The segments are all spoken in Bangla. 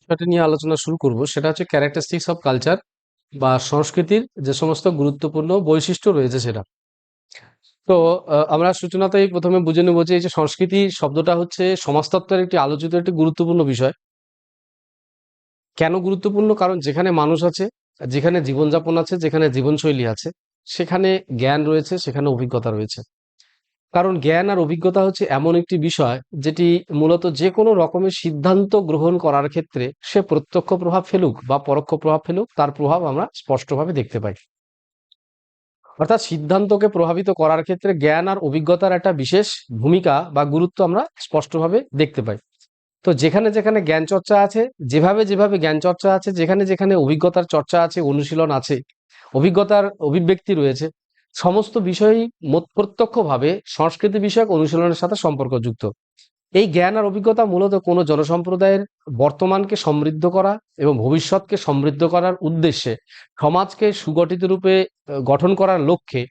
বিষয়টা নিয়ে আলোচনা শুরু করব সেটা হচ্ছে ক্যারেক্টারিস্টিক্স অফ কালচার বা সংস্কৃতির যে সমস্ত গুরুত্বপূর্ণ বৈশিষ্ট্য রয়েছে সেটা। তো আমরা সূচনাতেই প্রথমে বুঝে নেব যে এই যে সংস্কৃতি শব্দটা হচ্ছে সমাজতত্ত্বের একটি আলোচিত একটি গুরুত্বপূর্ণ বিষয়। কেন গুরুত্বপূর্ণ? কারণ যেখানে মানুষ আছে, যেখানে জীবনযাপন আছে, যেখানে জীবনশৈলী আছে, সেখানে জ্ঞান রয়েছে, সেখানে অভিজ্ঞতা রয়েছে। কারণ জ্ঞান আর অভিজ্ঞতা হচ্ছে এমন একটি বিষয় যেটি মূলত যে কোনো রকমের সিদ্ধান্ত গ্রহণ করার ক্ষেত্রে সে প্রত্যক্ষ প্রভাব ফেলুক বা পরোক্ষ প্রভাব ফেলুক, তার প্রভাব আমরা স্পষ্টভাবে দেখতে পাই। অর্থাৎ সিদ্ধান্তকে প্রভাবিত করার ক্ষেত্রে জ্ঞান আর অভিজ্ঞতার একটা বিশেষ ভূমিকা বা গুরুত্ব আমরা স্পষ্টভাবে দেখতে পাই। তো যেখানে যেখানে জ্ঞান চর্চা আছে, যেভাবে যেভাবে জ্ঞান চর্চা আছে, যেখানে যেখানে অভিজ্ঞতার চর্চা আছে, অনুশীলন আছে, অভিজ্ঞতার অভিব্যক্তি রয়েছে, সমস্ত বিষয়ই প্রত্যক্ষভাবে সংস্কৃতি বিষয়ক অনুশীলনের সাথে সম্পর্কযুক্ত। এই জ্ঞান আর অভিজ্ঞতা মূলত কোনো জনসম্প্রদায়ের বর্তমানকে সমৃদ্ধ করা এবং ভবিষ্যৎকে সমৃদ্ধ করার উদ্দেশ্যে সমাজকে সুগঠিত রূপে গঠন করার লক্ষ্যে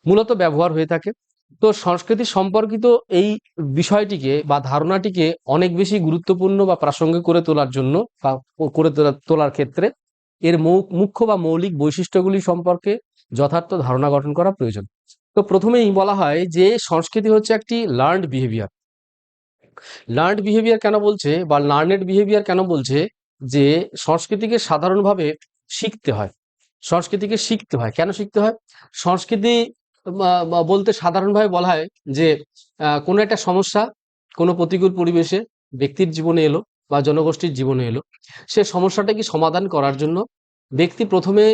মূলত ব্যবহার হয়ে থাকে। তো সংস্কৃতি সম্পর্কিত এই বিষয়টিকে বা ধারণাটিকে অনেক বেশি গুরুত্বপূর্ণ বা প্রাসঙ্গিক করে তোলার জন্য বা তোলার ক্ষেত্রে এর মুখ্য বা মৌলিক বৈশিষ্ট্যগুলি সম্পর্কে যথার্থ ধারণা গঠন করা প্রয়োজন। তো প্রথমেই বলা হয় যে সংস্কৃতি হচ্ছে একটি লার্নড বিহেভিয়ার। লার্নড বিহেভিয়ার কেন বলছে বা লার্নেড বিহেভিয়ার কেন বলছে? যে সংস্কৃতিকে সাধারণভাবে শিখতে হয়। সংস্কৃতিকে শিখতে হয়। কেন শিখতে হয়? সংস্কৃতি বলতে সাধারণভাবে বলা হয় যে কোনো একটা সমস্যা কোনো প্রতিকূল পরিবেশে ব্যক্তির জীবনে এলো বা জনগোষ্ঠীর জীবনে এলো, সে সমস্যাটাকে সমাধান করার জন্য ব্যক্তি প্রথমে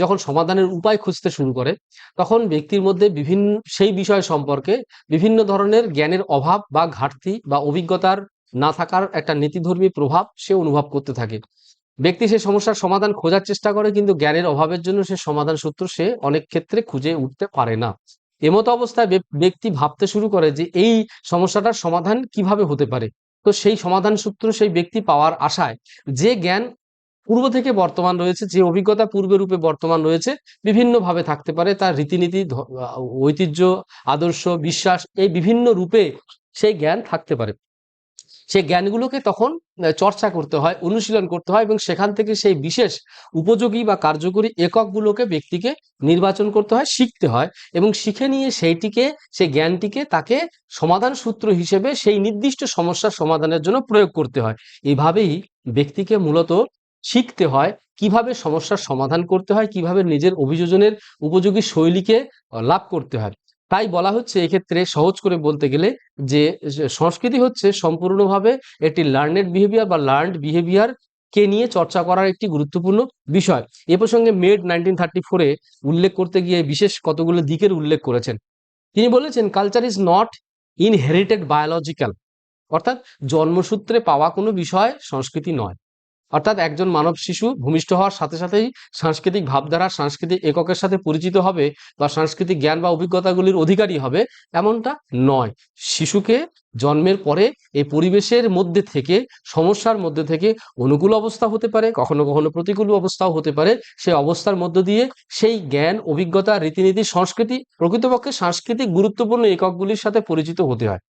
যখন সমাধানের উপায় খুঁজতে শুরু করে, তখন ব্যক্তির মধ্যে বিভিন্ন সেই বিষয় সম্পর্কে বিভিন্ন ধরনের জ্ঞানের অভাব বা ঘাটতি বা অভিজ্ঞতার না থাকার একটা নীতিধর্মী প্রভাব সে অনুভব করতে থাকে। ব্যক্তি সেই সমস্যার সমাধান খোঁজার চেষ্টা করে, কিন্তু জ্ঞানের অভাবের জন্য সে সমাধান সূত্র সে অনেক ক্ষেত্রে খুঁজে উঠতে পারে না। এমতো অবস্থায় ব্যক্তি ভাবতে শুরু করে যে এই সমস্যাটার সমাধান কিভাবে হতে পারে। তো সেই সমাধান সূত্র সেই ব্যক্তি পাওয়ার আশায় যে জ্ঞান পূর্ব থেকে বর্তমান রয়েছে, যে অভিজ্ঞতা পূর্বে রূপে বর্তমান রয়েছে, বিভিন্নভাবে থাকতে পারে, তার রীতিনীতি, ঐতিহ্য, আদর্শ, বিশ্বাস, এই বিভিন্ন রূপে সেই জ্ঞান থাকতে পারে। সেই জ্ঞানগুলোকে তখন চর্চা করতে হয়, অনুশীলন করতে হয়, এবং সেখান থেকে সেই বিশেষ উপযোগী বা কার্যকরী এককগুলোকে ব্যক্তিকে নির্বাচন করতে হয়, শিখতে হয়, এবং শিখে নিয়ে সেইটিকে, সেই জ্ঞানটিকে তাকে সমাধান সূত্র হিসেবে সেই নির্দিষ্ট সমস্যার সমাধানের জন্য প্রয়োগ করতে হয়। এভাবেই ব্যক্তিকে মূলত শিখতে হয় কিভাবে সমস্যার সমাধান করতে হয়, কিভাবে নিজের অভিযোজনের উপযোগী শৈলীকে লাভ করতে হয়। তাই বলা হচ্ছে এক্ষেত্রে সহজ করে বলতে গেলে যে সংস্কৃতি হচ্ছে সম্পূর্ণভাবে একটি লার্নেড বিহেভিয়ার বা লার্নড বিহেভিয়ার কে নিয়ে চর্চা করার একটি গুরুত্বপূর্ণ বিষয়। এ প্রসঙ্গে মেড 1934-এ উল্লেখ করতে গিয়ে বিশেষ কতগুলো দিকের উল্লেখ করেছেন। তিনি বলেছেন, culture is not inherited biological, অর্থাৎ জন্মসূত্রে পাওয়া কোনো বিষয় সংস্কৃতি নয়। অর্থাৎ একজন মানব শিশু ভূমিষ্ঠ হওয়ার সাথে সাথেই সাংস্কৃতিক ভাবধারা, সাংস্কৃতিক এককের সাথে পরিচিত হবে বা সাংস্কৃতিক জ্ঞান বা অভিজ্ঞতাগুলির অধিকারী হবে, এমনটা নয়। শিশুকে জন্মের পরে এই পরিবেশের মধ্যে থেকে, সমস্যার মধ্যে থেকে অনুকূল অবস্থা হতে পারে, কখনো কখনো প্রতিকূল অবস্থাও হতে পারে, সেই অবস্থার মধ্য দিয়ে সেই জ্ঞান, অভিজ্ঞতা, রীতিনীতি, সংস্কৃতি, প্রকৃতপক্ষে সাংস্কৃতিক গুরুত্বপূর্ণ এককগুলির সাথে পরিচিত হতে হয়,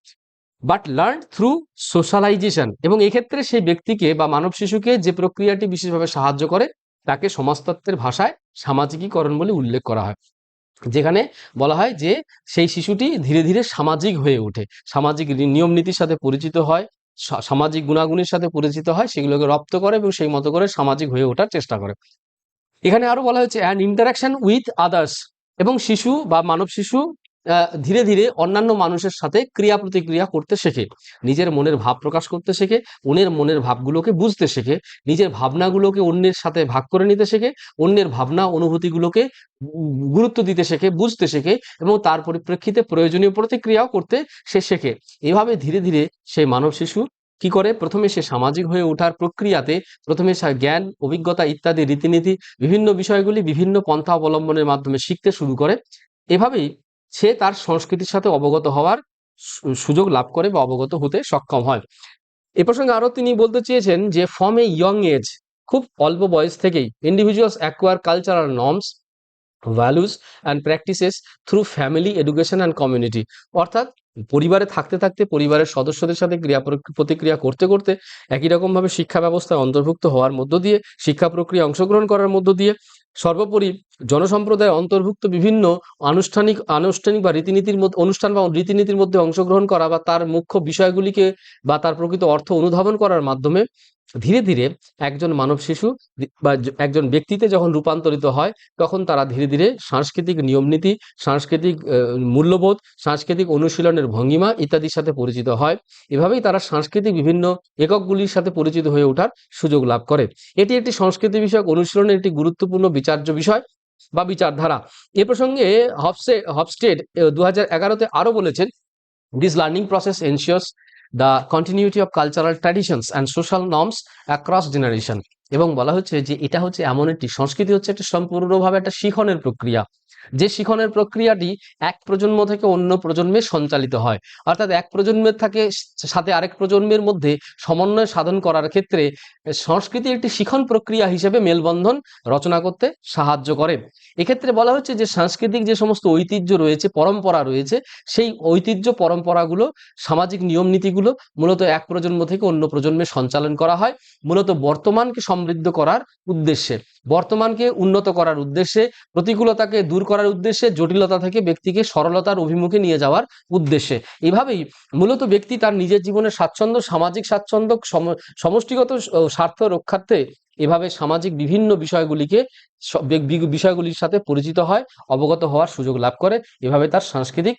বাট লার্ন থ্রু সোশ্যালাইজেশন। এবং এক্ষেত্রে সেই ব্যক্তিকে বা মানব শিশুকে যে প্রক্রিয়াটি বিশেষভাবে সাহায্য করে তাকে সমাজতত্ত্বের ভাষায় সামাজিকীকরণ বলে উল্লেখ করা হয়, যেখানে বলা হয় যে সেই শিশুটি ধীরে ধীরে সামাজিক হয়ে ওঠে, সামাজিক নিয়ম নীতির সাথে পরিচিত হয়, সামাজিক গুণাগুণের সাথে পরিচিত হয়, সেগুলোকে রপ্ত করে এবং সেই মতো করে সামাজিক হয়ে ওঠার চেষ্টা করে। এখানে আরো বলা হয়েছে অ্যান্ড ইন্টারাকশন উইথ আদার্স, এবং শিশু বা মানব শিশু ধীরে ধীরে অন্যান্য মানুষের সাথে ক্রিয়া প্রতিক্রিয়া করতে শেখে, নিজের মনের ভাব প্রকাশ করতে শেখে, অন্যের মনের ভাবগুলোকে বুঝতে শেখে, নিজের ভাবনাগুলোকে অন্যের সাথে ভাগ করে নিতে শেখে, অন্যের ভাবনা অনুভূতিগুলোকে গুরুত্ব দিতে শেখে, বুঝতে শেখে, এবং তার পরিপ্রেক্ষিতে প্রয়োজনীয় প্রতিক্রিয়াও করতে সে শেখে। এভাবে ধীরে ধীরে সেই মানব শিশু কি করে, প্রথমে সে সামাজিক হয়ে ওঠার প্রক্রিয়াতে প্রথমে জ্ঞান, অভিজ্ঞতা ইত্যাদি রীতিনীতি বিভিন্ন বিষয়গুলি বিভিন্ন পন্থা অবলম্বনের মাধ্যমে শিখতে শুরু করে। এভাবেই সে তার সংস্কৃতির সাথে অবগত হওয়ার সুযোগ লাভ করে বা অবগত হতে সক্ষম হয়। এ প্রসঙ্গে আরো তিনি বলতে চেয়েছেন যে ফ্রম এ ইয়ং এজ, খুব অল্প বয়স থেকেই individuals acquire cultural norms, values and practices through family, education and community. অর্থাৎ পরিবারে থাকতে থাকতে পরিবারের সদস্যদের সাথে প্রতিক্রিয়া করতে করতে একই রকমভাবে শিক্ষা ব্যবস্থায় অন্তর্ভুক্ত হওয়ার মধ্য দিয়ে, শিক্ষা প্রক্রিয়া অংশগ্রহণ করার মধ্য দিয়ে, সর্বোপরি জনসম্প্রদায় অন্তর্ভুক্ত বিভিন্ন আনুষ্ঠানিক বা রীতিনীতির মধ্যে অনুষ্ঠান বা রীতিনীতির মধ্যে অংশগ্রহণ করা বা তার মুখ্য বিষয়গুলিকে বা তার প্রকৃত অর্থ অনুধাবন করার মাধ্যমে ধীরে ধীরে একজন মানব শিশু বা একজন ব্যক্তিতে যখন রূপান্তরিত হয়, তখন তারা ধীরে ধীরে সাংস্কৃতিক নিয়মনীতি, সাংস্কৃতিক মূল্যবোধ, সাংস্কৃতিক অনুশীলনের ভঙ্গিমা ইত্যাদির সাথে পরিচিত হয়। এভাবেই তারা সাংস্কৃতিক বিভিন্ন এককগুলির সাথে পরিচিত হয়ে ওঠার সুযোগ লাভ করে। এটি একটি সংস্কৃতি বিষয়ক অনুশীলনের একটি গুরুত্বপূর্ণ বিচার্য বিষয় বা বিচারধারা। এ প্রসঙ্গে হফস্টেড 2011-তে আরো বলেছেন, this learning process ensures the continuity of cultural traditions and social norms across generation। এবং বলা হচ্ছে যে এটা হচ্ছে এমন একটি সংস্কৃতি, হচ্ছে একটা সম্পূর্ণভাবে একটা শিখনের প্রক্রিয়া, যে শিখনের প্রক্রিয়াটি এক প্রজন্ম থেকে অন্য প্রজন্মে সঞ্চালিত হয়। অর্থাৎ এক প্রজন্মের সাথে আরেক প্রজন্মের মধ্যে সমন্বয় সাধন করার ক্ষেত্রে সংস্কৃতি একটি শিখন প্রক্রিয়া হিসেবে মেলবন্ধন রচনা করতে সাহায্য করে। এক্ষেত্রে বলা হচ্ছে যে সাংস্কৃতিক যে সমস্ত ঐতিহ্য রয়েছে, পরম্পরা রয়েছে, সেই ঐতিহ্য পরম্পরাগুলো, সামাজিক নিয়ম নীতিগুলো মূলত এক প্রজন্ম থেকে অন্য প্রজন্মে সঞ্চালন করা হয়, মূলত বর্তমানকে সমৃদ্ধ করার উদ্দেশ্যে, বর্তমানকে উন্নত করার উদ্দেশ্যে, প্রতিকূলতাকে দূর করার উদ্দেশ্যে, জটিলতা থেকে ব্যক্তিকে সরলতার অভিমুখে নিয়ে যাওয়ার উদ্দেশ্যে। এভাবেই মূলত ব্যক্তি তার নিজের জীবনের স্বাচ্ছন্দ্য, সামাজিক স্বাচ্ছন্দ্য, সমষ্টিগত স্বার্থ রক্ষার্থে এভাবে সামাজিক বিভিন্ন বিষয়গুলির সাথে পরিচিত হয়, অবগত হওয়ার সুযোগ লাভ করে। এভাবে তার সাংস্কৃতিক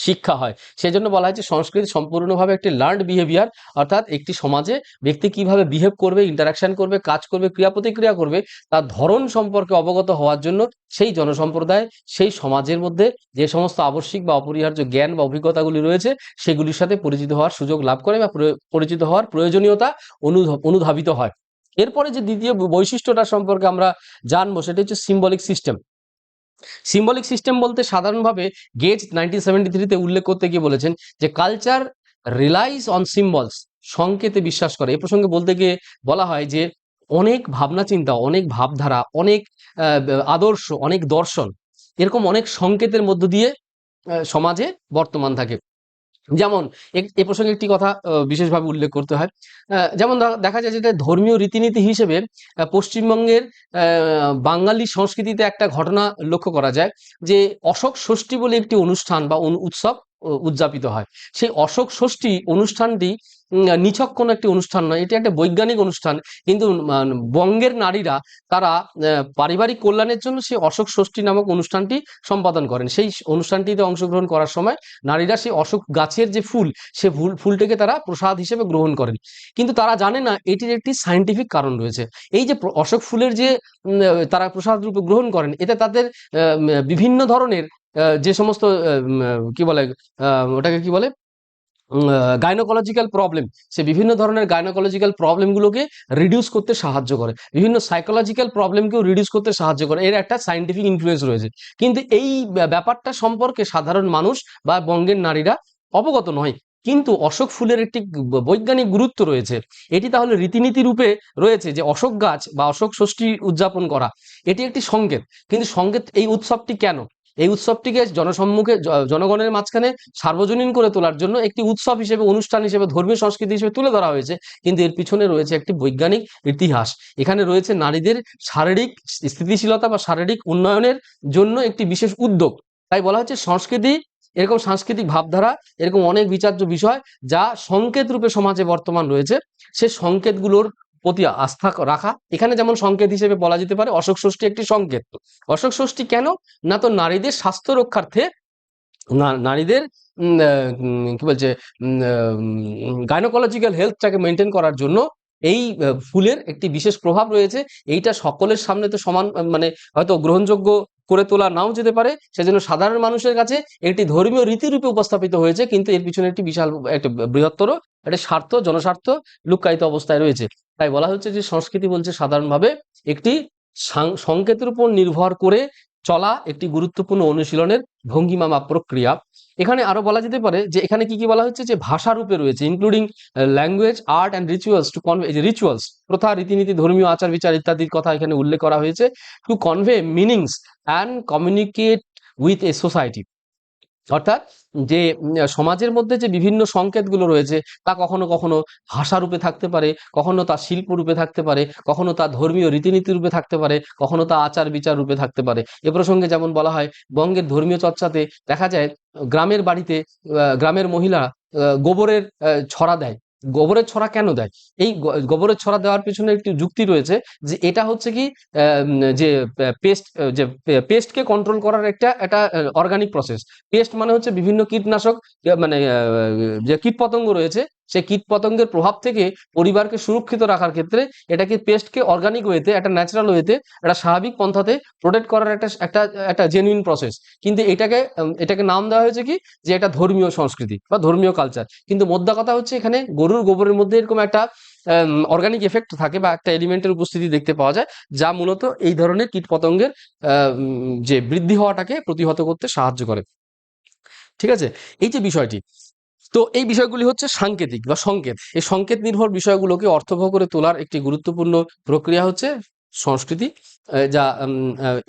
শিক্ষা হয়। সেই জন্য বলা হয় যে সংস্কৃতি সম্পূর্ণভাবে একটি লার্নড বিহেভিয়ার, অর্থাৎ একটি সমাজে ব্যক্তি কিভাবে বিহেভ করবে, ইন্টারাকশন করবে, কাজ করবে, ক্রিয়া প্রতিক্রিয়া করবে, তার ধরন সম্পর্কে অবগত হওয়ার জন্য সেই জনসম্প্রদায়, সেই সমাজের মধ্যে যে সমস্ত আবশ্যিক বা অপরিহার্য জ্ঞান বা অভিজ্ঞতাগুলি রয়েছে, সেগুলির সাথে পরিচিত হওয়ার সুযোগ লাভ করে বা পরিচিত হওয়ার প্রয়োজনীয়তা অনুধাবিত হয়। এরপরে যে দ্বিতীয় বৈশিষ্ট্যটা সম্পর্কে আমরা জানবো, সেটা হচ্ছে সিম্বলিক সিস্টেম। সিম্বলিক সিস্টেম বলতে সাধারণভাবে গেজ 1973-তে উল্লেখ করতে গিয়ে বলেছেন যে কালচার রিলাইজ অন সিম্বলস, সংকেতে বিশ্বাস করে। এ প্রসঙ্গে বলতে গিয়ে বলা হয় যে অনেক ভাবনা চিন্তা, অনেক ভাবধারা, অনেক আদর্শ, অনেক দর্শন, এরকম অনেক সংকেতের মধ্য দিয়ে সমাজে বর্তমান থাকে। যেমন এ প্রসঙ্গে একটি কথা বিশেষভাবে উল্লেখ করতে হয়। যেমন দেখা যায় যেটা ধর্মীয় রীতিনীতি হিসেবে পশ্চিমবঙ্গের বাঙালি সংস্কৃতিতে একটা ঘটনা লক্ষ্য করা যায় যে অশোক ষষ্ঠী বলে একটি অনুষ্ঠান বা উৎসব উদযাপিত হয়। সেই অশোক ষষ্ঠী অনুষ্ঠানটি নিছক কোনো একটি অনুষ্ঠান নয়, এটি একটা বৈজ্ঞানিক অনুষ্ঠান। কিন্তু বঙ্গের নারীরা তারা পারিবারিক কল্যাণের জন্য সেই অশোক ষষ্ঠী নামক অনুষ্ঠানটি সম্পাদন করেন। সেই অনুষ্ঠানটিতে অংশগ্রহণ করার সময় নারীরা সেই অশোক গাছের যে ফুল, সে ফুলটাকে তারা প্রসাদ হিসেবে গ্রহণ করেন। কিন্তু তারা জানে না এটির একটি সায়েন্টিফিক কারণ রয়েছে। এই যে অশোক ফুলের যে তারা প্রসাদ রূপে গ্রহণ করেন, এতে তাদের বিভিন্ন ধরনের যে সমস্ত কি বলে, ওটাকে কি বলে, গাইনোকোলজিক্যাল প্রবলেম, সে বিভিন্ন ধরনের গাইনোকোলজিক্যাল প্রবলেমগুলোকে রিডিউস করতে সাহায্য করে, বিভিন্ন সাইকোলজিক্যাল প্রবলেমকেও রিডিউস করতে সাহায্য করে। এর একটা সায়েন্টিফিক ইনফ্লুয়েন্স রয়েছে। কিন্তু এই ব্যাপারটা সম্পর্কে সাধারণ মানুষ বা বঙ্গের নারীরা অবগত নয়। কিন্তু অশোক ফুলের একটি বৈজ্ঞানিক গুরুত্ব রয়েছে। এটি তাহলে রীতিনীতি রূপে রয়েছে যে অশোক গাছ বা অশোক ষষ্ঠী উদযাপন করা, এটি একটি সংকেত। কিন্তু সংকেত, এই উৎসবটি কেন, এই উৎসবটিকে জনসম্মুখে, জনগণের মাঝখানে সার্বজনীন করে তোলার জন্য একটি উৎসব হিসেবে, অনুষ্ঠান হিসেবে, ধর্মীয় সংস্কৃতি হিসেবে তুলে ধরা হয়েছে। কিন্তু এর পিছনে রয়েছে একটি বৈজ্ঞানিক ইতিহাস। এখানে রয়েছে নারীদের শারীরিক স্থিতিশীলতা বা শারীরিক উন্নয়নের জন্য একটি বিশেষ উদ্যোগ। তাই বলা হচ্ছে সংস্কৃতি, এরকম সাংস্কৃতিক ভাবধারা, এরকম অনেক বিচার্য বিষয় যা সংকেত রূপে সমাজে বর্তমান রয়েছে, সে সংকেতগুলোর প্রতি আস্থা রাখা। এখানে যেমন সংকেত হিসেবে বলা যেতে পারে অশোক ষষ্ঠী একটি সংকেত। অশোক ষষ্ঠী কেন না, তো নারীদের স্বাস্থ্য রক্ষার্থে, নারীদের কি বলছে, গাইনোকোলজিক্যাল হেলথটাকে মেনটেন করার জন্য এই ফুলের একটি বিশেষ প্রভাব রয়েছে। এইটা সকলের সামনে তো সমান, মানে হয়তো গ্রহণযোগ্য করে তোলা নাও যেতে পারে, সেজন্য সাধারণ মানুষের কাছে একটি ধর্মীয় রীতিরূপে উপস্থাপিত হয়েছে। কিন্তু এর পিছনে একটি বিশাল, একটা বৃহত্তর একটা স্বার্থ, জনস্বার্থ লুক্কায়িত অবস্থায় রয়েছে। তাই বলা হচ্ছে যে সংস্কৃতি বলছে সাধারণভাবে একটি সংকেতের উপর নির্ভর করে চলা একটি গুরুত্বপূর্ণ অনুশীলনের ভঙ্গিমা বা প্রক্রিয়া। এখানে আরো বলা যেতে পারে যে এখানে কি কি বলা হচ্ছে, যে ভাষা রূপে রয়েছে, including language, art and rituals to convey, rituals, প্রথা, রীতিনীতি, ধর্মীয় আচার বিচার ইত্যাদির কথা এখানে উল্লেখ করা হয়েছে, to convey meanings and communicate with a society. অর্থাৎ যে সমাজের মধ্যে যে বিভিন্ন সংকেতগুলো রয়েছে তা কখনো কখনো ভাষা রূপে থাকতে পারে, কখনো তা শিল্প রূপে থাকতে পারে, কখনো তা ধর্মীয় রীতিনীতি রূপে থাকতে পারে, কখনো তা আচার বিচার রূপে থাকতে পারে। এ প্রসঙ্গে যেমন বলা হয়, বঙ্গের ধর্মীয় চর্চাতে দেখা যায় গ্রামের বাড়িতে গ্রামের মহিলা গোবরের ছড়া দেয়। গোবরের ছড়া কেন দেয়? এই গোবরের ছড়া দেওয়ার পিছনে একটি যুক্তি রয়েছে, যে এটা হচ্ছে কি যে পেস্ট, যে পেস্টকে কন্ট্রোল করার একটা একটা অর্গানিক প্রসেস। পেস্ট মানে হচ্ছে বিভিন্ন কীটনাশক, মানে যে কীটপতঙ্গ রয়েছে সেই কীটপতঙ্গের প্রভাব থেকে পরিবারকে সুরক্ষিত রাখার ক্ষেত্রে এটাকে পেস্টকে অর্গানিক ওয়েতে, একটা ন্যাচারাল ওয়েতে, একটা স্বাভাবিক পন্থাতে প্রোটেক্ট করার একটা একটা একটা জেনুইন প্রসেস। কিন্তু এটাকে নাম দেওয়া হয়েছে কি, যে এটা ধর্মীয় সংস্কৃতি বা ধর্মীয় কালচার। কিন্তু মোদ্দা কথা হচ্ছে এখানে গরুর গোবরের মধ্যে এরকম একটা অর্গানিক এফেক্ট থাকে বা একটা এলিমেন্টের উপস্থিতি দেখতে পাওয়া যায়, যা মূলত এই ধরনের কীটপতঙ্গের যে বৃদ্ধি হওয়াটাকে প্রতিহত করতে সাহায্য করে। ঠিক আছে? এই যে বিষয়টি, তো এই বিষয়গুলি হচ্ছে সাংকেতিক বা সংকেত। এই সংকেত নির্ভর বিষয়গুলোকে অর্থবহ করে তোলার একটি গুরুত্বপূর্ণ প্রক্রিয়া হচ্ছে সংস্কৃতি। যা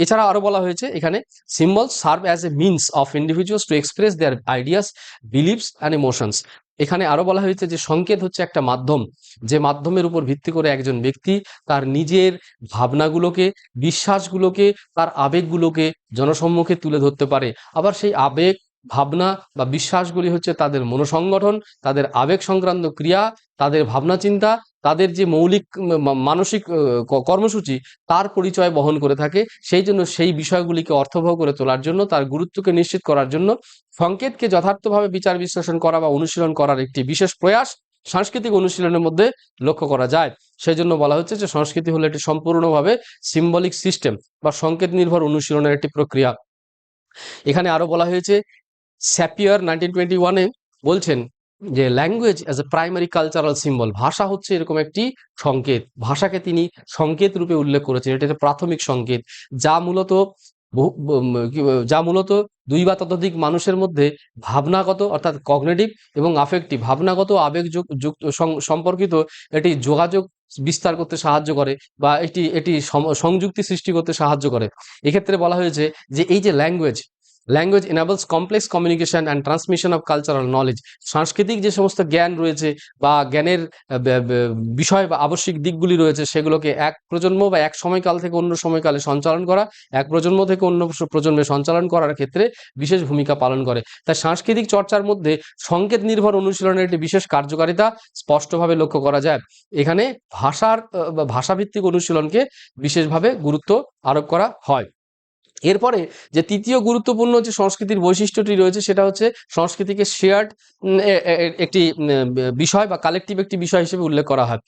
এছাড়া আরো বলা হয়েছে এখানে, symbols serve as a means of individuals to express their ideas, beliefs and emotions। এখানে আরো বলা হয়েছে যে সংকেত হচ্ছে একটা মাধ্যম, যে মাধ্যমের উপর ভিত্তি করে একজন ব্যক্তি তার নিজের ভাবনাগুলোকে, বিশ্বাসগুলোকে, তার আবেগগুলোকে জনসম্মুখে তুলে ধরতে পারে। আবার সেই আবেগ, ভাবনা বা বিশ্বাসগুলি হচ্ছে তাদের মনোসংগঠন, তাদের আবেগ সংক্রান্ত ক্রিয়া, তাদের ভাবনা চিন্তা, তাদের যে মৌলিক মানসিক কর্মসূচি, তার পরিচয় বহন করে থাকে। সেই জন্য সেই বিষয়গুলিকে অর্থবহ করে তোলার জন্য, তার গুরুত্বকে নিশ্চিত করার জন্য সংকেতকে যথার্থভাবে বিচার বিশ্লেষণ করা বা অনুশীলন করার একটি বিশেষ প্রয়াস সাংস্কৃতিক অনুশীলনের মধ্যে লক্ষ্য করা যায়। সেই জন্য বলা হচ্ছে যে সংস্কৃতি হলো একটি সম্পূর্ণভাবে সিম্বলিক সিস্টেম বা সংকেত নির্ভর অনুশীলনের একটি প্রক্রিয়া। এখানে আরো বলা হয়েছে, স্যাপিয়ার 1921-এ বলছেন যে language as a primary cultural symbol, ভাষা হচ্ছে এরকম একটি সংকেত। ভাষাকে তিনি সংকেত রূপে উল্লেখ করেছেন, এটা একটা প্রাথমিক সংকেত, যা মূলত যা মূলত দুই বা ততোধিক মানুষের মধ্যে ভাবনাগত, অর্থাৎ কগনিটিভ এবং আফেক্টিভ, ভাবনাগত আবেগ যুক্ত সম্পর্কিত এটি যোগাযোগ বিস্তার করতে সাহায্য করে বা এটি এটি সংযুক্তি সৃষ্টি করতে সাহায্য করে। এক্ষেত্রে বলা হয়েছে যে এই যে language enables complex communication and transmission of cultural knowledge। সাংস্কৃতিক যে সমস্ত জ্ঞান রয়েছে বা জ্ঞানের বিষয় বা আবশ্যিক দিকগুলি রয়েছে, সেগুলোকে এক প্রজন্ম বা এক সময়কাল থেকে অন্য সময়কালে সঞ্চালন করা, এক প্রজন্ম থেকে অন্য প্রজন্মে সঞ্চালন করার ক্ষেত্রে বিশেষ ভূমিকা পালন করে। তাই সাংস্কৃতিক চর্চার মধ্যে সংকেত নির্ভর অনুশীলনের একটি বিশেষ কার্যকারিতা স্পষ্টভাবে লক্ষ্য করা যায়। এখানে ভাষাভিত্তিক অনুশীলনকে বিশেষভাবে গুরুত্ব আরোপ করা হয়। এরপরে যে তৃতীয় গুরুত্বপূর্ণ যে সংস্কৃতির বৈশিষ্ট্যটি রয়েছে, সেটা হচ্ছে সংস্কৃতিকে শেয়ার্ড একটি বিষয় বা কালেকটিভ একটি বিষয় হিসেবে উল্লেখ করা হয়।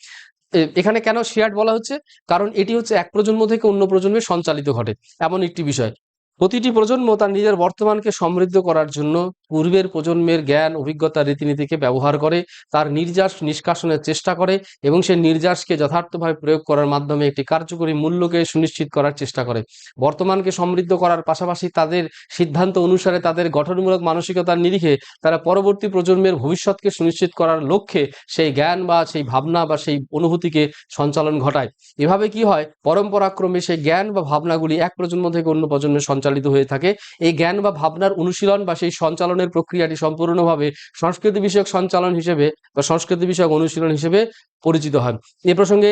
এখানে কেন শেয়ার্ড বলা হচ্ছে? কারণ এটি হচ্ছে এক প্রজন্ম থেকে অন্য প্রজন্মে সঞ্চালিত ঘটে এমন একটি বিষয়। প্রতিটি প্রজন্ম তার নিজের বর্তমানকে সমৃদ্ধ করার জন্য পূর্বের প্রজন্মের জ্ঞান, অভিজ্ঞতা, রীতিনীতিকে ব্যবহার করে, তার নির্যাস নিষ্কাশনের চেষ্টা করে এবং সেই নির্যাসকে যথার্থভাবে প্রয়োগ করার মাধ্যমে একটি কার্যকরী মূল্যকে সুনিশ্চিত করার চেষ্টা করে। বর্তমানকে সমৃদ্ধ করার পাশাপাশি তাদের সিদ্ধান্ত অনুসারে, তাদের গঠনমূলক মানসিকতার নিরিখে তারা পরবর্তী প্রজন্মের ভবিষ্যৎকে সুনিশ্চিত করার লক্ষ্যে সেই জ্ঞান বা সেই ভাবনা বা সেই অনুভূতিকে সঞ্চালন ঘটায়। এভাবে কি হয়, পরম্পরাক্রমে সেই জ্ঞান বা ভাবনাগুলি এক প্রজন্ম থেকে অন্য প্রজন্মে সঞ্চালিত হয়ে থাকে। এই জ্ঞান বা ভাবনার অনুশীলন বা সেই সঞ্চালনের প্রক্রিয়াটি সম্পূর্ণভাবে সংস্কৃতি বিষয়ক সঞ্চালন হিসেবে বা সংস্কৃতি বিষয়ক অনুশীলন হিসেবে পরিচিত হয়। এ প্রসঙ্গে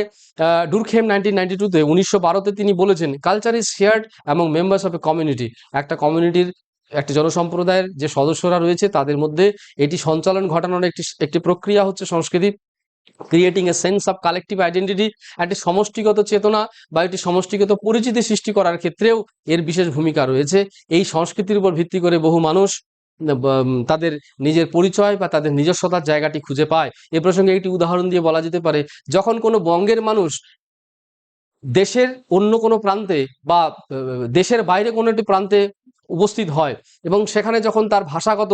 ডুরখেম 1992-তে 1912-তে তিনি বলেছেন, culture is shared among members of a community. একটা কমিউনিটির, একটা জনসম্প্রদায়ের যে সদস্যরা রয়েছে তাদের মধ্যে এটি সঞ্চালন ঘটানোর একটি প্রক্রিয়া হচ্ছে সংস্কৃতি। Creating a sense of collective identity, একটি সমষ্টিগত চেতনা বা একটি সমষ্টিগত পরিচিতি সৃষ্টি করার ক্ষেত্রেও এর বিশেষ ভূমিকা রয়েছে। এই সংস্কৃতির উপর ভিত্তি করে বহু মানুষ তাদের নিজের পরিচয় বা তাদের নিজস্বতার জায়গাটি খুঁজে পায়। এ প্রসঙ্গে একটি উদাহরণ দিয়ে বলা যেতে পারে, যখন কোনো বঙ্গের মানুষ দেশের অন্য কোনো প্রান্তে বা দেশের বাইরে কোনো একটি প্রান্তে উপস্থিত হয় এবং সেখানে যখন তার ভাষাগত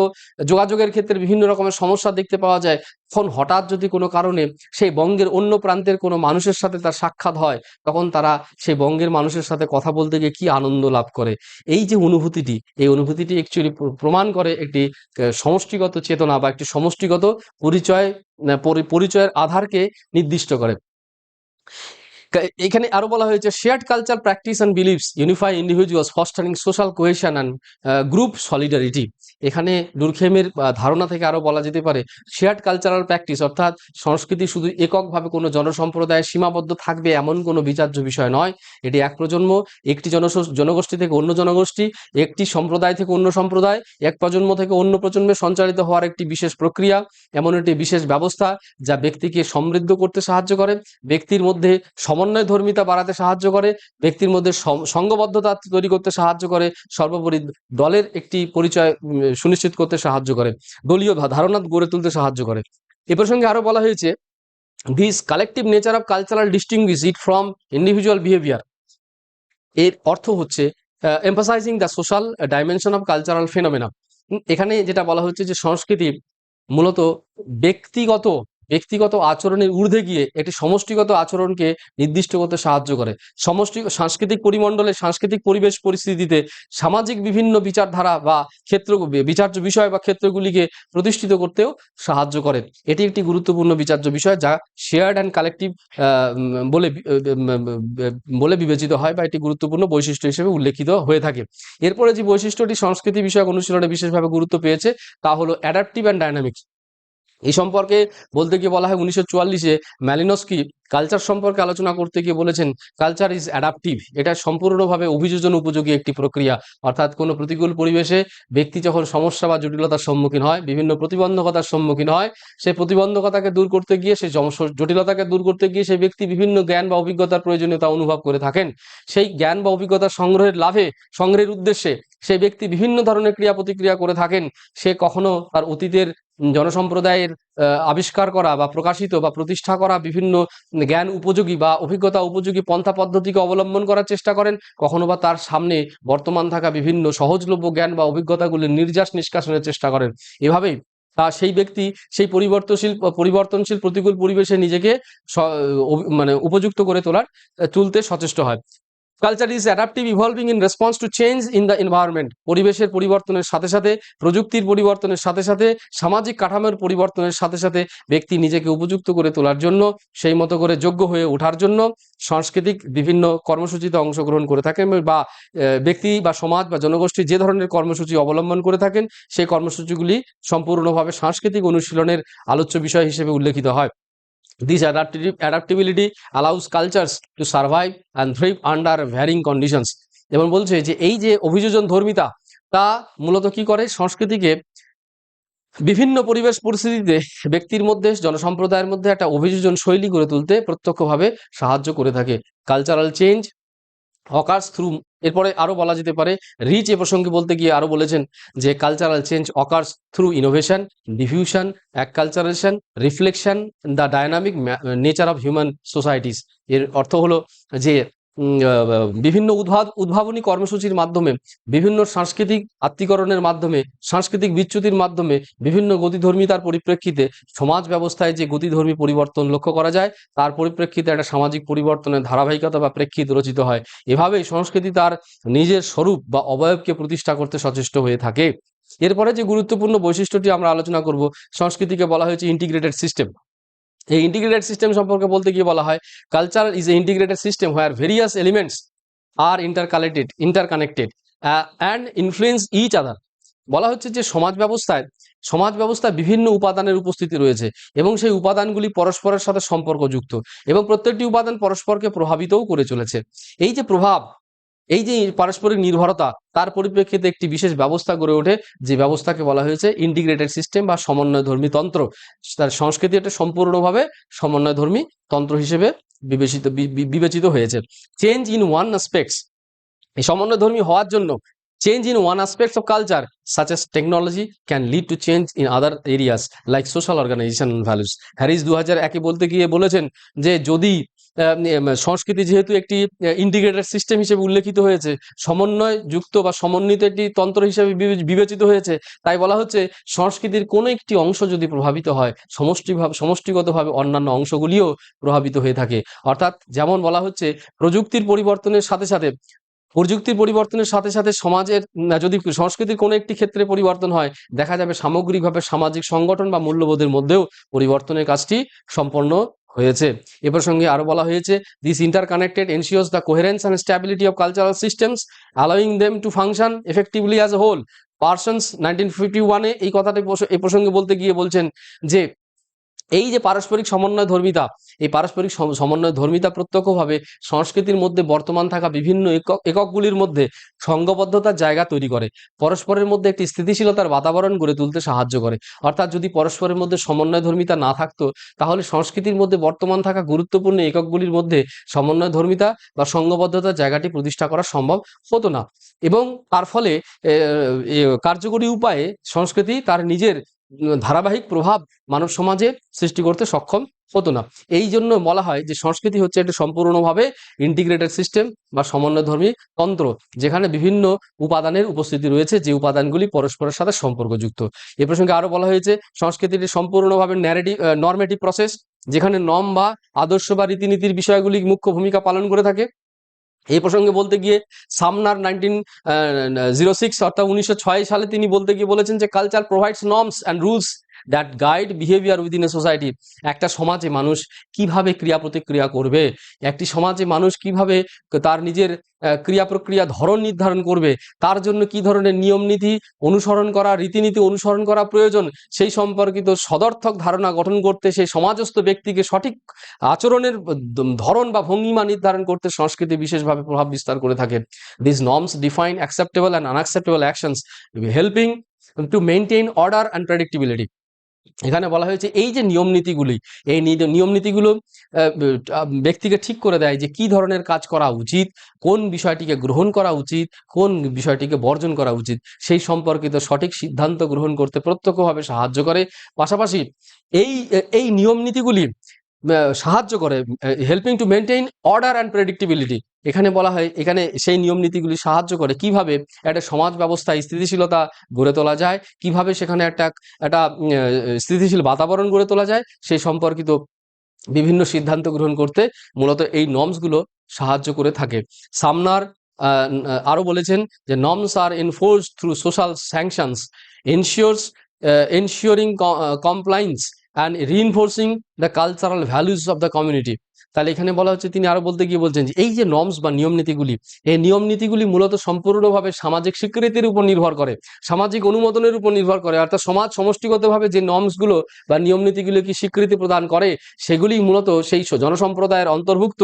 যোগাযোগের ক্ষেত্রে বিভিন্ন রকমের সমস্যা দেখতে পাওয়া যায়, তখন হঠাৎ যদি কোনো কারণে সেই বঙ্গের অন্য প্রান্তের কোনো মানুষের সাথে তার সাক্ষাৎ হয়, তখন তারা সেই বঙ্গের মানুষের সাথে কথা বলতে গিয়ে কি আনন্দ লাভ করে। এই যে অনুভূতিটি, এই অনুভূতিটি অ্যাকচুয়ালি প্রমাণ করে একটি সমষ্টিগত চেতনা বা একটি সমষ্টিগত পরিচয়ের আধারকে নির্দিষ্ট করে। এখানে আরো বলা হয়েছে shared culture practice and believes unify individuals fostering social cohesion and group solidarity. এখানে ডুরখেমের ধারণা থেকে আরো বলা যেতে পারে শেয়ার্ড কালচারাল প্র্যাকটিস অর্থাৎ সংস্কৃতি শুধু এককভাবে কোনো জনসম্প্রদায়ে সীমাবদ্ধ থাকবে এমন কোনো বিচার্য বিষয় নয়। এটি এক প্রজন্ম, একটি জনগোষ্ঠী থেকে অন্য জনগোষ্ঠী, একটি সম্প্রদায় থেকে অন্য সম্প্রদায়, এক প্রজন্ম থেকে অন্য প্রজন্মে সঞ্চালিত হওয়ার একটি বিশেষ প্রক্রিয়া, এমন একটি বিশেষ ব্যবস্থা যা ব্যক্তিকে সমৃদ্ধ করতে সাহায্য করে, ব্যক্তির মধ্যে সমন্বয় ধর্মিতা বাড়াতে সাহায্য করে, ব্যক্তির মধ্যে সংঘবদ্ধতা তৈরি করতে সাহায্য করে, সর্বোপরি দলের একটি পরিচয় সুনিশ্চিত করতে সাহায্য করে, দলীয় ধারণা গড়ে তুলতে সাহায্য করে। এ প্রসঙ্গে আরো বলা হয়েছে this collective nature of cultural distinguished it from individual behaviour. এর অর্থ হচ্ছে emphasising the social dimension of cultural phenomena. এখানে যেটা বলা হচ্ছে যে সংস্কৃতি মূলত ব্যক্তিগত ব্যক্তিগত আচরণের ঊর্ধ্বে গিয়ে একটি সমষ্টিগত আচরণকে নির্দিষ্ট করতে সাহায্য করে। সমষ্টি সাংস্কৃতিক পরিমণ্ডলে সাংস্কৃতিক পরিবেশ পরিস্থিতিতে সামাজিক বিভিন্ন বিচারধারা বা ক্ষেত্র বিচার্য বিষয় বা ক্ষেত্রগুলিকে প্রতিষ্ঠিত করতেও সাহায্য করে। এটি একটি গুরুত্বপূর্ণ বিচার্য বিষয় যা শেয়ার্ড অ্যান্ড কালেকটিভ বলে বিবেচিত হয় বা একটি গুরুত্বপূর্ণ বৈশিষ্ট্য হিসেবে উল্লেখিত হয়ে থাকে। এরপরে যে বৈশিষ্ট্যটি সংস্কৃতি বিষয়ক অনুশীলনে বিশেষভাবে গুরুত্ব পেয়েছে তা হলো অ্যাডাপটিভ অ্যান্ড ডাইনামিক্স। এই সম্পর্কে বলতে গিয়ে বলা হয় 1944-এ ম্যালিনস্কি কালচার সম্পর্কে আলোচনা করতে গিয়ে বলেছেন কালচার ইজ অ্যাডাপটিভ। এটা সম্পূর্ণভাবে অভিযোজন উপযোগী একটি প্রক্রিয়া, অর্থাৎ কোনো প্রতিকূল পরিবেশে ব্যক্তি যখন সমস্যা বা জটিলতার সম্মুখীন হয়, বিভিন্ন প্রতিবন্ধকতার সম্মুখীন হয়, সেই প্রতিবন্ধকতাকে দূর করতে গিয়ে সেই জটিলতাকে দূর করতে গিয়ে সেই ব্যক্তি বিভিন্ন জ্ঞান বা অভিজ্ঞতার প্রয়োজনীয়তা অনুভব করে থাকেন। সেই জ্ঞান বা অভিজ্ঞতা সংগ্রহের উদ্দেশ্যে সেই ব্যক্তি বিভিন্ন ধরনের ক্রিয়া প্রতিক্রিয়া করে থাকেন। সে কখনো তার অতীতের জনসম্প্রদায়ের আবিষ্কার করা বা প্রকাশিত বা প্রতিষ্ঠা করা বিভিন্ন জ্ঞান উপযোগী বা অভিজ্ঞতা উপযোগী পন্থা পদ্ধতিকে অবলম্বন করার চেষ্টা করেন, কখনো বা তার সামনে বর্তমান থাকা বিভিন্ন সহজলভ্য জ্ঞান বা অভিজ্ঞতাগুলির নির্যাস নিষ্কাশনের চেষ্টা করেন। এভাবেই সেই ব্যক্তি সেই পরিবর্তনশীল প্রতিকূল পরিবেশে নিজেকে মানে উপযুক্ত করে তুলতে সচেষ্ট হয়। Culture is adaptive evolving in response to change in the environment. পরিবেশের পরিবর্তনের সাথে সাথে, প্রযুক্তির পরিবর্তনের সাথে সাথে, সামাজিক কাঠামোর পরিবর্তনের সাথে সাথে ব্যক্তি নিজেকে উপযুক্ত করে তোলার জন্য, সেই মতো করে যোগ্য হয়ে ওঠার জন্য সাংস্কৃতিক বিভিন্ন কর্মসূচিতে অংশগ্রহণ করে থাকেন বা ব্যক্তি বা সমাজ বা জনগোষ্ঠী যে ধরনের কর্মসূচি অবলম্বন করে থাকেন সেই কর্মসূচিগুলি সম্পূর্ণভাবে সাংস্কৃতিক অনুশীলনের আলোচ্য বিষয় হিসেবে উল্লেখিত হয়। This adaptability allows cultures to survive and thrive under varying conditions. যেমন বলছে যে এই যে অভিযোজন ধর্মিতা তা মূলত কি করে সংস্কৃতিকে বিভিন্ন পরিবেশ পরিস্থিতিতে ব্যক্তির মধ্যে জনসম্প্রদায়ের মধ্যে একটা অভিযোজন শৈলী গড়ে তুলতে প্রত্যক্ষভাবে সাহায্য করে থাকে। কালচারাল চেঞ্জ অকার্স থ্রু, এরপরে আরো বলা যেতে পারে রিচ এ প্রসঙ্গে বলতে গিয়ে আরো বলেছেন যে cultural change occurs through innovation, diffusion, acculturation, reflection, the dynamic nature of human societies. এর অর্থ হলো যে বিভিন্ন উদ্ভাবনী কর্মসূচির মাধ্যমে, বিভিন্ন সাংস্কৃতিক আত্মীকরণের মাধ্যমে, সাংস্কৃতিক বিচ্যুতির মাধ্যমে, বিভিন্ন গতিধর্মিতার পরিপ্রেক্ষিতে সমাজ ব্যবস্থায় যে গতিধর্মী পরিবর্তন লক্ষ্য করা যায় তার পরিপ্রেক্ষিতে একটা সামাজিক পরিবর্তনের ধারাবাহিকতা বা প্রেক্ষিত রচিত হয়। এভাবেই সংস্কৃতি তার নিজের স্বরূপ বা অবয়বকে প্রতিষ্ঠা করতে সচেষ্ট হয়ে থাকে। এরপরে যে গুরুত্বপূর্ণ বৈশিষ্ট্যটি আমরা আলোচনা করব, সংস্কৃতিকে বলা হয়েছে ইন্টিগ্রেটেড সিস্টেম। এই ইন্টিগ্রেটেড সিস্টেম সম্পর্কে বলতে গিয়ে বলা হয় culture is a integrated system where various elements are interconnected and influence each other. বলা হচ্ছে যে সমাজ ব্যবস্থায় বিভিন্ন উপাদানের উপস্থিতি রয়েছে এবং সেই উপাদানগুলি পরস্পরের সাথে সম্পর্কযুক্ত এবং প্রত্যেকটি উপাদান পরস্পরকে প্রভাবিতও করে চলেছে। এই যে প্রভাব, এই যে পারস্পরিক নির্ভরতা, তার পরিপ্রেক্ষিতে একটি বিশেষ ব্যবস্থা গড়ে ওঠে যে ব্যবস্থাকে বলা হয়েছে ইন্টিগ্রেটেড সিস্টেম বা সমন্বয়ধর্মী তন্ত্র। তার সংস্কৃতি একটা সম্পূর্ণভাবে সমন্বয়ধর্মী তন্ত্র হিসেবে বিবেচিত হয়েছে। চেঞ্জ ইন ওয়ান অ্যাসপেক্টস, এই সমন্বয়ধর্মী হওয়ার জন্য change in one aspects of culture such as technology can lead to change in other areas like social organisation values. Harris 2001 বলতে গিয়ে বলেছেন যে যদি সংস্কৃতি যেহেতু একটি ইন্টিগ্রেটেড সিস্টেম হিসেবে উল্লেখিত হয়েছে, সমন্বয় যুক্ত বা সমন্বিত একটি তন্ত্র হিসেবে বিবেচিত হয়েছে, তাই বলা হচ্ছে সংস্কৃতির কোনো একটি অংশ যদি প্রভাবিত হয় সমষ্টিগতভাবে অন্যান্য অংশগুলিও প্রভাবিত হয়ে থাকে। অর্থাৎ যেমন বলা হচ্ছে প্রযুক্তির পরিবর্তনের সাথে সাথে সমাজের যদি সংস্কৃতির কোনো একটি ক্ষেত্রে পরিবর্তন হয়, দেখা যাবে সামগ্রিকভাবে সামাজিক সংগঠন বা মূল্যবোধের মধ্যেও পরিবর্তনের কাজটি সম্পন্ন হয়েছে। এ প্রসঙ্গে আরো বলা হয়েছে, this interconnected ensures the coherence and stability of cultural systems allowing them to function effectively as a whole. Parsons 1951-এ এই কথাটি এই প্রসঙ্গে বলতে গিয়ে বলছেন যে এই যে পারস্পরিক সমন্বয় ধর্মিতা, এই পারস্পরিক সমন্বয় ধর্মিতা প্রত্যক্ষভাবে সংস্কৃতির মধ্যে বর্তমান থাকা বিভিন্ন এককগুলির মধ্যে সংঘবদ্ধতার জায়গা তৈরি করে, পরস্পরের মধ্যে একটি স্থিতিশীলতার বাতাবরণ গড়ে তুলতে সাহায্য করে। অর্থাৎ যদি পরস্পরের মধ্যে সমন্বয় ধর্মিতা না থাকতো, তাহলে সংস্কৃতির মধ্যে বর্তমান থাকা গুরুত্বপূর্ণ এককগুলির মধ্যে সমন্বয় ধর্মিতা বা সংঘবদ্ধতার জায়গাটি প্রতিষ্ঠা করা সম্ভব হতো না, এবং তার ফলে কার্যকরী উপায়ে সংস্কৃতি তার নিজের ধারাবাহিক প্রভাব মানব সমাজে সৃষ্টি করতে সক্ষম হতো না। এই জন্য বলা হয় যে সংস্কৃতি হচ্ছে একটা সম্পূর্ণভাবে ইন্টিগ্রেটেড সিস্টেম বা সমন্বয়ধর্মী তন্ত্র, যেখানে বিভিন্ন উপাদানের উপস্থিতি রয়েছে, যে উপাদানগুলি পরস্পরের সাথে সম্পর্কযুক্ত। এ প্রসঙ্গে আরো বলা হয়েছে সংস্কৃতিটি সম্পূর্ণভাবে নর্মেটিভ প্রসেস, যেখানে নর্ম বা আদর্শ বা রীতিনীতির বিষয়গুলি মুখ্য ভূমিকা পালন করে থাকে। এই প্রসঙ্গে বলতে গিয়ে সামনার 1906 অর্থাৎ 1906 সালে তিনি বলতে গিয়ে বলেছেন যে culture provides norms and rules that guide behaviour within a society. একটা সমাজে মানুষ কিভাবে ক্রিয়া প্রতিক্রিয়া করবে, একটি সমাজে মানুষ কিভাবে তার নিজের ক্রিয়া প্রক্রিয়া ধরন নির্ধারণ করবে, তার জন্য কি ধরনের নিয়ম নীতি অনুসরণ করা, রীতিনীতি অনুসরণ করা প্রয়োজন, সেই সম্পর্কিত সদর্থক ধারণা গঠন করতে, সেই সমাজস্থ ব্যক্তিকে সঠিক আচরণের ধরন বা ভঙ্গিমা নির্ধারণ করতে সংস্কৃতি বিশেষভাবে প্রভাব বিস্তার করে থাকে। This norms define acceptable and unacceptable actions helping to maintain order and প্রেডিক্টিবিলিটি। এখানে বলা হয়েছে এই যে নিয়ম নীতিগুলি, এই নিয়ম নীতিগুলো ব্যক্তিকে ঠিক করে দেয় যে কি ধরনের কাজ করা উচিত, কোন বিষয়টিকে গ্রহণ করা উচিত, কোন বিষয়টিকে বর্জন করা উচিত, সেই সম্পর্কিত সঠিক সিদ্ধান্ত গ্রহণ করতে প্রত্যক্ষভাবে সাহায্য করে। পাশাপাশি এই এই নিয়ম নীতিগুলি সাহায্য করে helping two maintain order and প্রেডিক্টিবিলিটি। এখানে বলা হয় এখানে সেই নিয়ম নীতিগুলি সাহায্য করে কিভাবে একটা সমাজ ব্যবস্থায় স্থিতিশীলতা গড়ে তোলা যায়, কিভাবে সেখানে একটা একটা স্থিতিশীল বাতাবরণ গড়ে তোলা যায়, সেই সম্পর্কিত বিভিন্ন সিদ্ধান্ত গ্রহণ করতে মূলত এই নর্মসগুলো সাহায্য করে থাকে। সামনার আরো বলেছেন যে norms are enforced through social sanctions ensuring compliance and reinforcing the cultural values of the community। তাহলে এখানে বলা হচ্ছে, তিনি আরো বলতে গিয়ে বলছেন যে এই যে নর্মস বা নিয়ম নীতিগুলি, এই নিয়ম নীতিগুলি মূলত সম্পূর্ণভাবে সামাজিক স্বীকৃতির উপর নির্ভর করে, সামাজিক অনুমোদনের উপর নির্ভর করে। অর্থাৎ সমাজ সমষ্টিগতভাবে যে নর্মসগুলো বা নিয়ম নীতিগুলো কি স্বীকৃতি প্রদান করে, সেগুলি মূলত সেই জনসম্প্রদায়ের অন্তর্ভুক্ত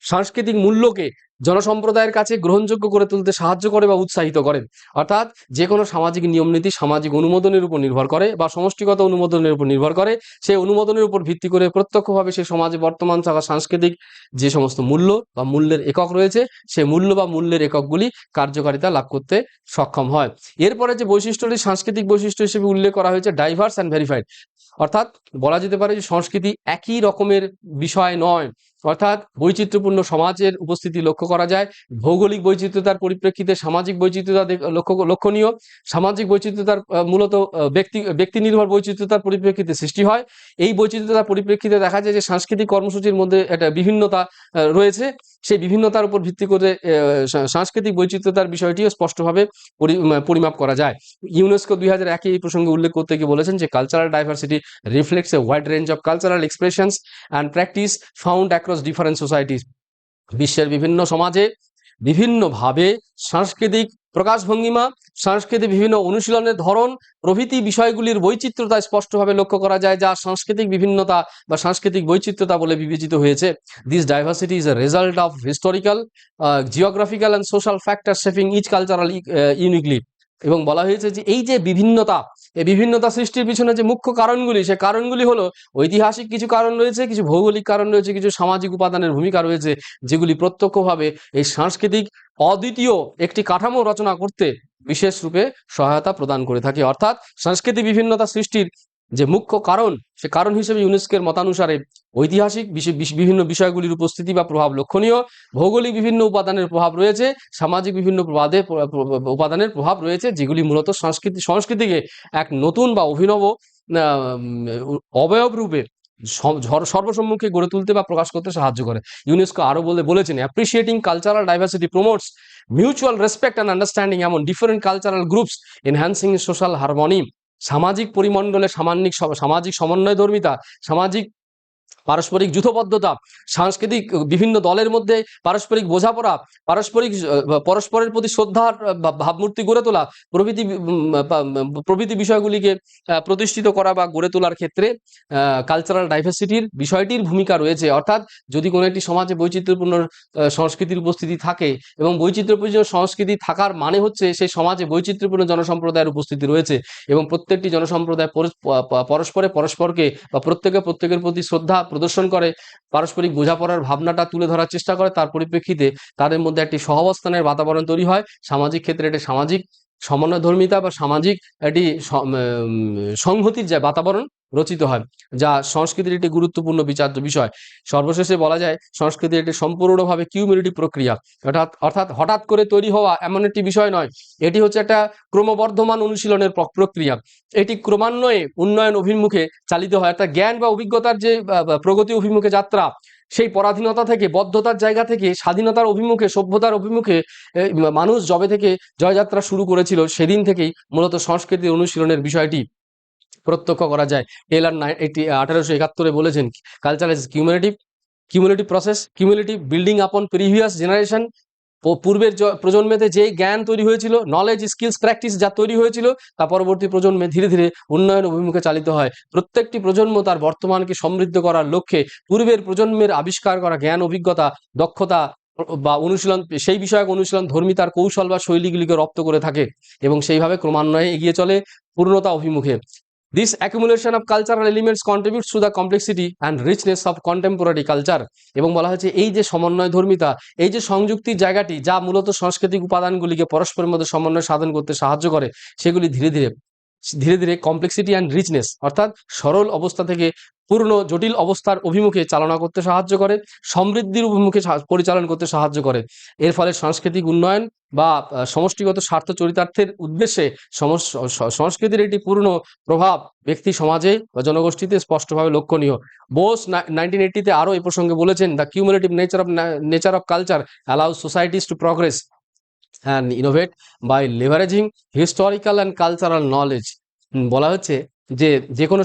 সাংস্কৃতিক মূল্যকে জনসম্প্রদায়ের কাছে গ্রহণযোগ্য করে তুলতে সাহায্য করে বা উৎসাহিত করে। অর্থাৎ যে কোনো সামাজিক নিয়ম নীতি সামাজিক অনুমোদনের উপর নির্ভর করে বা সমষ্টিগত অনুমোদনের উপর নির্ভর করে। সেই অনুমোদনের উপর ভিত্তি করে প্রত্যক্ষভাবে সেই সমাজে বর্তমান থাকা সাংস্কৃতিক যে সমস্ত মূল্য বা মূল্যের একক রয়েছে, সেই মূল্য বা মূল্যের এককগুলি কার্যকারিতা লাভ করতে সক্ষম হয়। এরপরে যে বৈশিষ্ট্যটি সাংস্কৃতিক বৈশিষ্ট্য হিসেবে উল্লেখ করা হয়েছে ডাইভার্স অ্যান্ড ভেরিফাইড। অর্থাৎ বলা যেতে পারে যে সংস্কৃতি একই রকমের বিষয় নয়, অর্থাৎ বৈচিত্র্যপূর্ণ সমাজের উপস্থিতি লক্ষ্য করা যায়। ভৌগোলিক বৈচিত্র্যতার পরিপ্রেক্ষিতে সামাজিক বৈচিত্র্যতা লক্ষণীয়। সামাজিক বৈচিত্র্যতার মূলত ব্যক্তি নির্ভর বৈচিত্র্যতার পরিপ্রেক্ষিতে সৃষ্টি হয়। এই বৈচিত্র্যতার পরিপ্রেক্ষিতে দেখা যায় যে সাংস্কৃতিক কর্মসূচির মধ্যে একটা বিভিন্নতা রয়েছে। সেই বিভিন্নতার উপর ভিত্তি করে সাংস্কৃতিক বৈচিত্র্যতার বিষয়টিও স্পষ্টভাবে পরিমাপ করা যায়। ইউনেস্কো 2001 এই প্রসঙ্গে উল্লেখ করতে গিয়ে বলেছেন যে cultural diversity reflects a wide range of cultural expressions and practice found across different societies. বিশ্বের বিভিন্ন সমাজে বিভিন্নভাবে সাংস্কৃতিক প্রকাশভঙ্গিমা, সাংস্কৃতিক বিভিন্ন অনুশীলনের ধরন প্রভৃতি বিষয়গুলির বৈচিত্র্যতা স্পষ্টভাবে লক্ষ্য করা যায়, যা সাংস্কৃতিক বিভিন্নতা বা সাংস্কৃতিক বৈচিত্র্যতা বলে বিবেচিত হয়েছে। This diversity is a result of historical, geographical and social factor shaping each cultural uniquely. এবং বলা হয়েছে যে এই যে বিভিন্নতা, এই বিভিন্নতা সৃষ্টির পিছনে যে মুখ্য কারণগুলি, সে কারণগুলি হলো ঐতিহাসিক কিছু কারণ রয়েছে, কিছু ভৌগোলিক কারণ রয়েছে, কিছু সামাজিক উপাদানের ভূমিকা রয়েছে, যেগুলি প্রত্যক্ষভাবে এই সাংস্কৃতিক অদ্বিতীয় একটি কাঠামো রচনা করতে বিশেষ রূপে সহায়তা প্রদান করে থাকে। অর্থাৎ সাংস্কৃতিক বিভিন্নতা সৃষ্টির যে মুখ্য কারণ, সে কারণ হিসেবে ইউনেস্কোর মতানুসারে ঐতিহাসিক বিভিন্ন বিষয়গুলির উপস্থিতি বা প্রভাব লক্ষণীয়, ভৌগোলিক বিভিন্ন উপাদানের প্রভাব রয়েছে, সামাজিক বিভিন্ন উপাদানের প্রভাব রয়েছে, যেগুলি মূলত সংস্কৃতিকে এক নতুন বা অভিনব অবয়ব রূপে সর্বসম্মুখে গড়ে তুলতে বা প্রকাশ করতে সাহায্য করে। ইউনেস্কো আরো বলেছেন appreciating cultural diversity promotes mutual respect and understanding among different cultural groups enhancing social harmony. সামাজিক পরিমণ্ডলে সামাজিক সমন্বয় ধর্মিতা, সামাজিক পারস্পরিক যূথবদ্ধতা, সাংস্কৃতিক বিভিন্ন দলের মধ্যে পারস্পরিক বোঝাপড়া, পারস্পরিক পরস্পরের প্রতি শ্রদ্ধার ভাবমূর্তি গড়ে তোলা প্রভৃতি বিষয়গুলিকে প্রতিষ্ঠিত করা বা গড়ে তোলার ক্ষেত্রে কালচারাল ডাইভার্সিটির বিষয়টির ভূমিকা রয়েছে। অর্থাৎ যদি কোনো একটি সমাজে বৈচিত্র্যপূর্ণ সংস্কৃতির উপস্থিতি থাকে এবং বৈচিত্র্যপূর্ণ সংস্কৃতি থাকার মানে হচ্ছে সেই সমাজে বৈচিত্র্যপূর্ণ জনসম্প্রদায়ের উপস্থিতি রয়েছে এবং প্রত্যেকটি জনসম্প্রদায় পরস্পরকে বা প্রত্যেকের প্রতি শ্রদ্ধা প্রদর্শন করে, পারস্পরিক বোঝাপড়ার ভাবনাটা তুলে ধরার চেষ্টা করে। তার পরিপ্রেক্ষিতে তাদের মধ্যে একটি সহাবস্থানের বাতাবরণ তৈরি হয়। সামাজিক ক্ষেত্রে একটি সামাজিক সমন্বয়ধর্মিতা বা সামাজিক একটি সংহতির যে বাতাবরণ রচিত হয়, যা সংস্কৃতির একটি গুরুত্বপূর্ণ বিচার্য বিষয়। সর্বশেষে বলা যায় সংস্কৃতি একটি সম্পূর্ণভাবে কিউমুলেটিভ প্রক্রিয়া, অর্থাৎ হঠাৎ করে তৈরি হওয়া এমন একটি বিষয় নয়। এটি হচ্ছে একটা ক্রমবর্ধমান অনুশীলনের প্রক্রিয়া। এটি ক্রমান্বয়ে উন্নয়ন অভিমুখে চালিত হয়। একটা জ্ঞান বা অভিজ্ঞতার যে প্রগতি অভিমুখে যাত্রা, সেই পরাধীনতা থেকে, বদ্ধতার জায়গা থেকে স্বাধীনতার অভিমুখে, সভ্যতার অভিমুখে মানুষ যবে থেকে জয়যাত্রা শুরু করেছিল সেদিন থেকেই মূলত সংস্কৃতির অনুশীলনের বিষয়টি প্রত্যক্ষ করা যায়। টেলর 1871 বলেছেন, culture is cumulative process, cumulative building আপন প্রিভিয়াস জেনারেশন। পূর্বের প্রজন্মেতে যে জ্ঞান তৈরি হয়েছিল, নলেজ, স্কিলস, প্র্যাকটিস যা তৈরি হয়েছিল, তা পরবর্তী প্রজন্মে ধীরে ধীরে উন্নয়ন অভিমুখে চালিত হয়। প্রত্যেকটি প্রজন্ম তার বর্তমানকে সমৃদ্ধ করার লক্ষ্যে পূর্বের প্রজন্মের আবিষ্কার করা জ্ঞান, অভিজ্ঞতা, দক্ষতা বা অনুশীলন, সেই বিষয়ক অনুশীলন, ধর্মিতার কৌশল বা শৈলীগুলিকে রপ্ত করে থাকে এবং সেইভাবে ক্রমান্বয়ে এগিয়ে চলে পূর্ণতা অভিমুখে। This accumulation of cultural elements contributes to the complexity and richness of contemporary culture. এবং বলা হয়েছে এই যে সমন্বয় ধর্মিতা, এই যে সংযুক্তির জায়গাটি, যা মূলত সাংস্কৃতিক উপাদানগুলিকে পরস্পরের মধ্যে সমন্বয় সাধন করতে সাহায্য করে, সেগুলি ধীরে ধীরে কমপ্লেক্সিটি অ্যান্ড রিচনেস, অর্থাৎ সরল অবস্থা থেকে পূর্ণ জটিল অবস্থার অভিমুখে চালনা করতে সাহায্য করে, সমৃদ্ধির অভিমুখে পরিচালন করতে সাহায্য করে। এর ফলে সাংস্কৃতিক উন্নয়ন বা সমষ্টিগত স্বার্থ চরিতার্থের উদ্দেশ্যে সংস্কৃতির একটি পূর্ণ প্রভাব ব্যক্তি সমাজে বা জনগোষ্ঠীতে স্পষ্টভাবে লক্ষণীয়। বোস 1980-তে আরও এই প্রসঙ্গে বলেছেন, the cumulative nature of culture allows societies to progress and innovate by leveraging historical and cultural knowledge। বলা হচ্ছে যে কোনো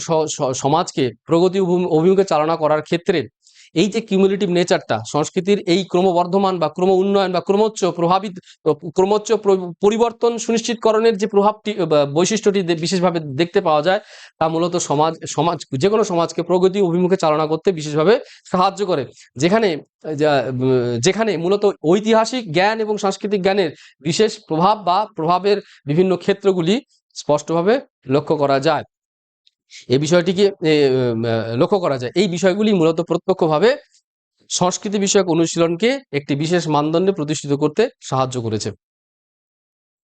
সমাজকে প্রগতি অভিমুখে চালনা করার ক্ষেত্রে এই যে কিউমুলেটিভ নেচারটা, সংস্কৃতির এই ক্রমবর্ধমান বা ক্রম উন্নয়ন বা ক্রমোচ্চ পরিবর্তন সুনিশ্চিতকরণের যে প্রভাবটি, বৈশিষ্ট্যটি বিশেষভাবে দেখতে পাওয়া যায়, তা মূলত সমাজ যে কোনো সমাজকে প্রগতি অভিমুখে চালনা করতে বিশেষভাবে সাহায্য করে। যেখানে মূলত ঐতিহাসিক জ্ঞান এবং সাংস্কৃতিক জ্ঞানের বিশেষ প্রভাব বা প্রভাবের বিভিন্ন ক্ষেত্রগুলি স্পষ্টভাবে লক্ষ্য করা যায়। এই বিষয়টিকে লক্ষ্য করা যায়। এই বিষয়গুলি মূলত প্রত্যক্ষভাবে সংস্কৃতি বিষয়ক অনুশীলনকে একটি বিশেষ মানদণ্ডে প্রতিষ্ঠিত করতে সাহায্য করেছে।